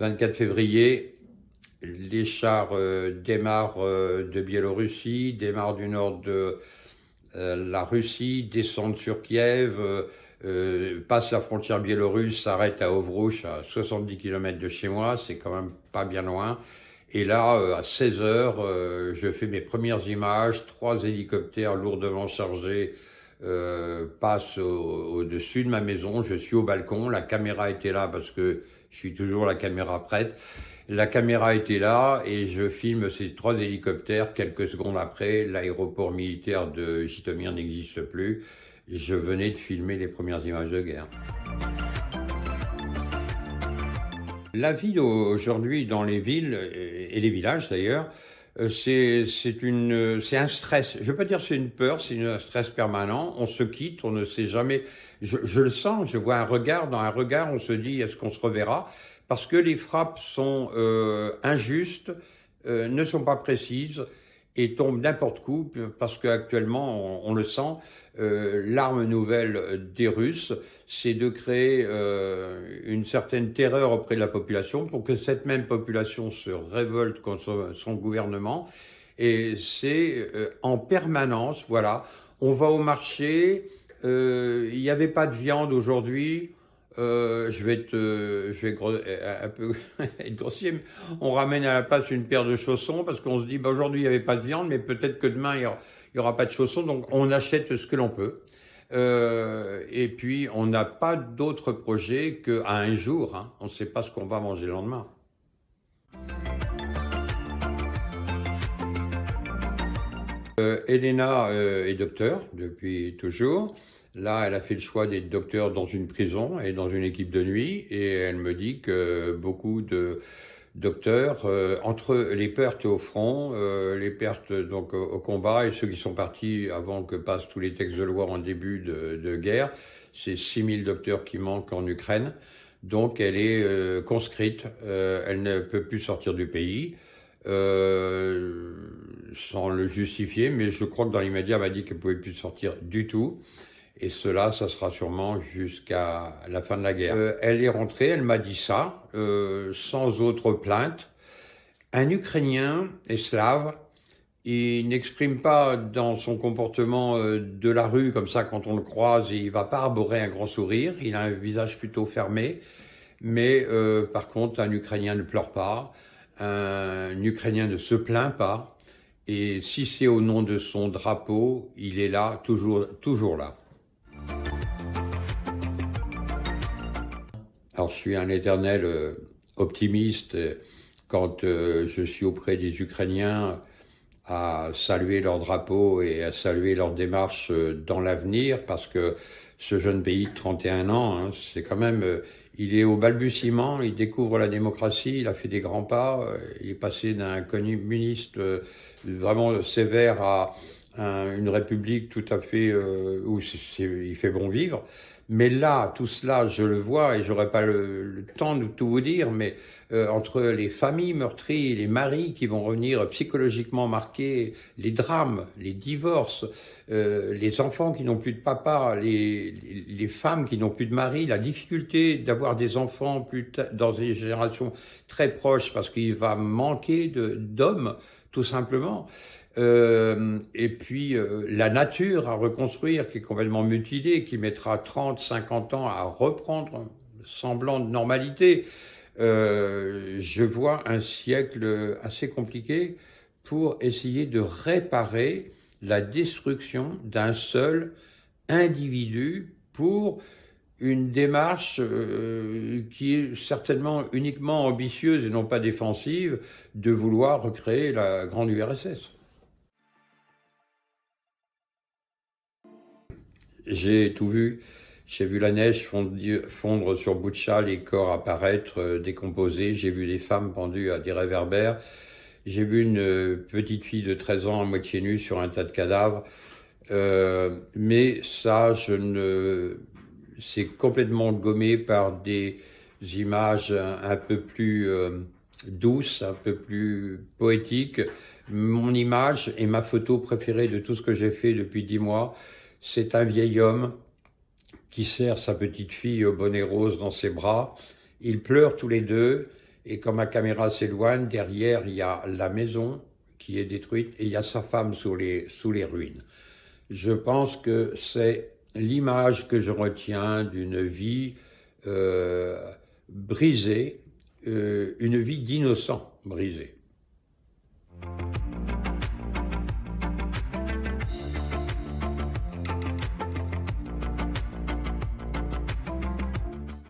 24 février, les chars démarrent de Biélorussie, démarrent du nord de la Russie, descendent sur Kiev, passent la frontière biélorusse, s'arrêtent à Ovrouch, à 70 km de chez moi, c'est quand même pas bien loin. Et là, à 16 heures, je fais mes premières images, 3 hélicoptères lourdement chargés passe au-dessus de ma maison, je suis au balcon, la caméra était là parce que je suis toujours la caméra prête. La caméra était là et je filme ces 3 hélicoptères. Quelques secondes après, l'aéroport militaire de Jytomyr n'existe plus. Je venais de filmer les premières images de guerre. La vie aujourd'hui dans les villes et les villages d'ailleurs, c'est un stress. Je veux pas dire que c'est une peur, c'est un stress permanent. On se quitte, on ne sait jamais. Je le sens, je vois un regard. Dans un regard, on se dit est-ce qu'on se reverra? Parce que les frappes sont injustes, ne sont pas précises et tombent n'importe où. Parce qu'actuellement, on le sent, l'arme nouvelle des Russes, c'est de créer une certaine terreur auprès de la population pour que cette même population se révolte contre son gouvernement. Et c'est en permanence, voilà, on va au marché, il n'y avait pas de viande aujourd'hui. Un peu être grossier, mais on ramène à la place une paire de chaussons parce qu'on se dit, bah, aujourd'hui il n'y avait pas de viande, mais peut-être que demain il y aura pas de chaussons, donc on achète ce que l'on peut. Et puis on n'a pas d'autre projet qu'à un jour, hein. On ne sait pas ce qu'on va manger le lendemain. Elena est docteur depuis toujours. Là, elle a fait le choix d'être docteur dans une prison et dans une équipe de nuit. Et elle me dit que beaucoup de docteurs, entre les pertes au front, les pertes donc au combat et ceux qui sont partis avant que passent tous les textes de loi en début de guerre, c'est 6000 docteurs qui manquent en Ukraine. Donc elle est conscrite, elle ne peut plus sortir du pays. Sans le justifier, mais je crois que dans l'immédiat, elle m'a dit qu'elle ne pouvait plus sortir du tout. Et cela, ça sera sûrement jusqu'à la fin de la guerre. Elle est rentrée, elle m'a dit ça, sans autre plainte. Un Ukrainien est slave, il n'exprime pas dans son comportement de la rue, comme ça, quand on le croise, il va pas arborer un grand sourire, il a un visage plutôt fermé. Mais par contre, un Ukrainien ne pleure pas, un Ukrainien ne se plaint pas. Et si c'est au nom de son drapeau, il est là, toujours là. Alors je suis un éternel optimiste quand je suis auprès des Ukrainiens à saluer leur drapeau et à saluer leur démarche dans l'avenir, parce que ce jeune pays de 31 ans, hein, c'est quand même, il est au balbutiement, il découvre la démocratie, il a fait des grands pas, il est passé d'un communiste vraiment sévère à une république tout à fait où il fait bon vivre. Mais là, tout cela, je le vois et j'aurais pas le temps de tout vous dire, mais entre les familles meurtries, les maris qui vont revenir psychologiquement marqués, les drames, les divorces, les enfants qui n'ont plus de papa, les femmes qui n'ont plus de mari, la difficulté d'avoir des enfants dans des générations très proches parce qu'il va manquer d'hommes, tout simplement. Et puis la nature à reconstruire qui est complètement mutilée, qui mettra 30, 50 ans à reprendre semblant de normalité. Je vois un siècle assez compliqué pour essayer de réparer la destruction d'un seul individu pour une démarche qui est certainement uniquement ambitieuse et non pas défensive de vouloir recréer la grande URSS. J'ai tout vu. J'ai vu la neige fondre sur Boutcha, les corps apparaître, décomposés. J'ai vu des femmes pendues à des réverbères. J'ai vu une petite fille de 13 ans à moitié nue sur un tas de cadavres. Mais ça, c'est complètement gommé par des images un peu plus douces, un peu plus poétiques. Mon image et ma photo préférée de tout ce que j'ai fait depuis 10 mois, c'est un vieil homme qui serre sa petite fille au bonnet rose dans ses bras. Ils pleurent tous les deux Et quand ma caméra s'éloigne, derrière, il y a la maison qui est détruite et il y a sa femme sous les ruines. Je pense que c'est l'image que je retiens d'une vie brisée, une vie d'innocent brisée.